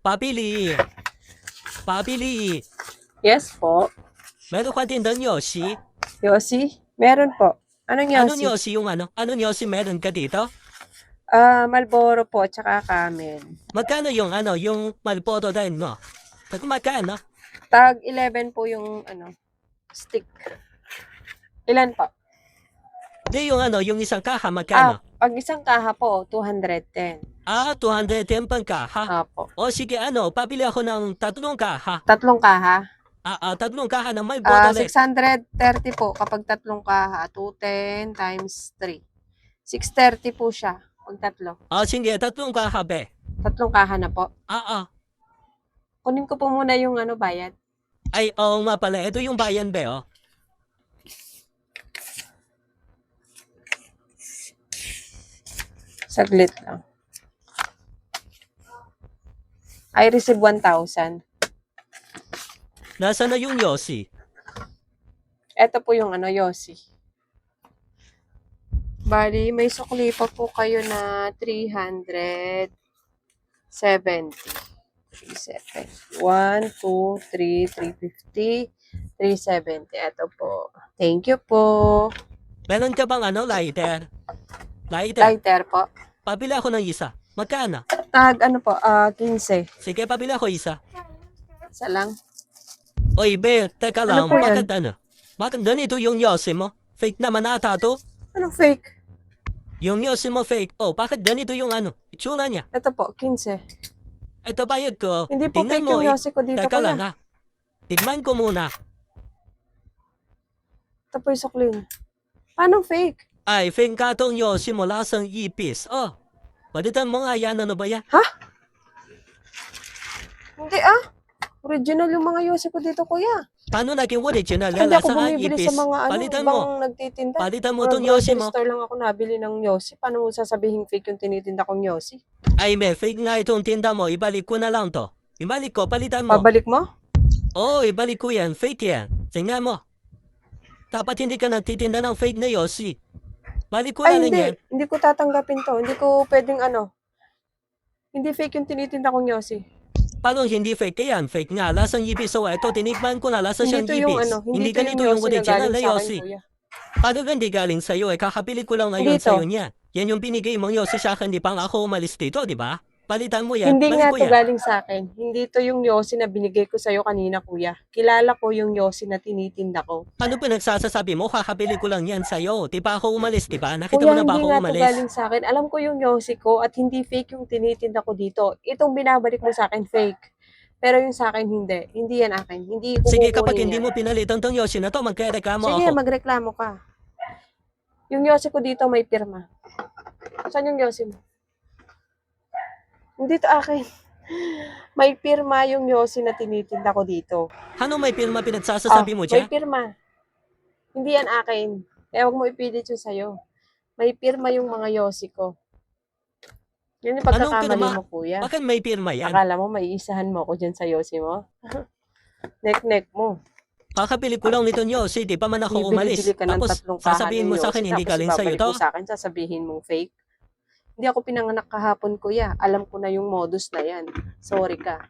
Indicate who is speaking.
Speaker 1: Pabili. Pabili.
Speaker 2: Yes po.
Speaker 1: Meron ka din ng Yoshi?
Speaker 2: Yosi? Meron po. Anong
Speaker 1: Anong
Speaker 2: Yosi?
Speaker 1: Yoshi yung ano? Anong Yoshi meron ka dito?
Speaker 2: Malboro po, tsaka Camel.
Speaker 1: Magkano yung ano, yung Malboro din mo? Magkano?
Speaker 2: Tag 11 po yung stick. Ilan po?
Speaker 1: Di yung ano, yung isang kaha, magkano?
Speaker 2: Pag isang kaha po, 210.
Speaker 1: 210 pang kaha.
Speaker 2: Apo.
Speaker 1: O sige, ano, pabili ako ng 3 kaha.
Speaker 2: 3 kaha?
Speaker 1: 3 kaha ng Malboro ulit.
Speaker 2: 630 po kapag 3 kaha. 210 times 3. 630 po siya. Pag 3.
Speaker 1: Sige, 3 kaha, be.
Speaker 2: 3 kaha na po.
Speaker 1: Kunin
Speaker 2: ko po muna yung bayad.
Speaker 1: Ay, oo nga pala. Ito yung bayan, be, oh.
Speaker 2: Saglit lang. I receive 1,000.
Speaker 1: Nasaan na yung Yoshi?
Speaker 2: Ito po yung Yosi. Bali, may sukli pa po kayo na 370. 370. 1, 2, 3, 350, 370. Ito po. Thank you po.
Speaker 1: Meron ka bang lighter?
Speaker 2: Lighter po.
Speaker 1: Pabili ako ng isa. Magkano?
Speaker 2: Tag po, 15.
Speaker 1: Sige, pabili ako isa.
Speaker 2: Isa lang.
Speaker 1: Oy, be, teka lang.
Speaker 2: po yan?
Speaker 1: Bakit ganito yung Yoshi mo? Fake naman ata to.
Speaker 2: Anong fake?
Speaker 1: Yung Yoshi mo fake. Oh, bakit ganito yung itsura niya?
Speaker 2: Ito po, 15.
Speaker 1: Ito bayad ko.
Speaker 2: Hindi po
Speaker 1: Tingnan
Speaker 2: fake
Speaker 1: mo,
Speaker 2: yung Yosi ko dito,
Speaker 1: Teka
Speaker 2: kuya.
Speaker 1: lang ha. Tignan ko muna.
Speaker 2: Ito po yung sukli niya. Paano fake?
Speaker 1: Ay, fake ka tong Yoshi mo lasang ipis. Oh, palitan mo nga yan. Ano ba yan?
Speaker 2: Ha? Hindi Original yung mga Yosi ko dito, kuya.
Speaker 1: Paano naging original?
Speaker 2: Hindi ako
Speaker 1: Lasang
Speaker 2: bumibili
Speaker 1: ipis.
Speaker 2: sa mga
Speaker 1: Palitan
Speaker 2: ibang
Speaker 1: mo.
Speaker 2: nagtitinda.
Speaker 1: Palitan mo
Speaker 2: Mga
Speaker 1: tong Yoshi
Speaker 2: grocery
Speaker 1: mo.
Speaker 2: store lang ako nabili ng Yosi. Paano mo sasabihin fake yung tinitinda kong Yosi?
Speaker 1: Ay, me, fake nga itong tinda mo. Ibalik ko na lang to. Ibalik ko, palitan mo.
Speaker 2: Pabalik mo?
Speaker 1: Oo, ibalik ko yan. Fake yan. Tingnan mo. Dapat hindi ka nagtitinda ng fake na Yoshi. Balik ko na lang yan.
Speaker 2: Hindi ko tatanggapin to. Hindi ko pwedeng Hindi fake yung tinitinda kong Yosi.
Speaker 1: Paano hindi fake yan? Fake nga. Lasang ibis. So, ito, tinikman ko na. Lasa siyang
Speaker 2: Hindi to yung
Speaker 1: ibis. Hindi ganito yung original na Yosi. Paano hindi galing sa'yo? Kakabili ko lang na yun
Speaker 2: Dito.
Speaker 1: sa'yo niya. Yan yung binigay mong Yosi sa akin. Di pa nga ako umalis dito, di ba? Palitan mo yan.
Speaker 2: Hindi
Speaker 1: Balik
Speaker 2: nga
Speaker 1: ko
Speaker 2: to
Speaker 1: yan.
Speaker 2: galing sa akin. Hindi to yung Yosi na binigay ko sa'yo kanina, kuya. Kilala ko yung Yosi na tinitinda ko.
Speaker 1: Ano pa nagsasasabi mo? Kakabili ko lang yan sa'yo. Di pa ako umalis, di ba? Nakita
Speaker 2: Kuya,
Speaker 1: mo na ba
Speaker 2: hindi
Speaker 1: ako
Speaker 2: nga to
Speaker 1: umalis?
Speaker 2: galing sa akin. Alam ko yung Yosi ko at hindi fake yung tinitinda ko dito. Itong binabalik mo sa akin, fake. Pero yung sa akin, hindi. Hindi yan akin. Hindi ko
Speaker 1: Sige,
Speaker 2: kukunin
Speaker 1: kapag hindi
Speaker 2: yan.
Speaker 1: mo pinalitan tong Yoshi na to, magkareklamo
Speaker 2: Sige,
Speaker 1: ako.
Speaker 2: magreklamo ka. Yung Yosi ko dito may pirma. Saan yung Yosi mo? Hindi to akin. May pirma yung Yosi na tinitinda ko dito.
Speaker 1: Ano may pirma pinagsasasabi mo
Speaker 2: May
Speaker 1: dyan?
Speaker 2: pirma. Hindi yan akin. Kaya huwag mo ipilit yung sa'yo. May pirma yung mga Yosi ko. Yan yung pagkakamali mo, kuya.
Speaker 1: Bakit may pirma yan?
Speaker 2: Akala mo may isahan mo ako dyan sa Yosi mo? Nek-nek mo.
Speaker 1: Kakabili ko lang nito Yoshi, di pa man ako umalis.
Speaker 2: Bibili ka ng
Speaker 1: Tapos,
Speaker 2: 3 kahan
Speaker 1: sasabihin
Speaker 2: ng
Speaker 1: mo sa
Speaker 2: Yosi,
Speaker 1: akin, hindi
Speaker 2: tapos
Speaker 1: galing sa'yo
Speaker 2: ibabalik
Speaker 1: to?
Speaker 2: mo sa akin, sasabihin mong fake. Hindi ako pinanganak kahapon, kuya. Alam ko na yung modus na yan. Sorry ka.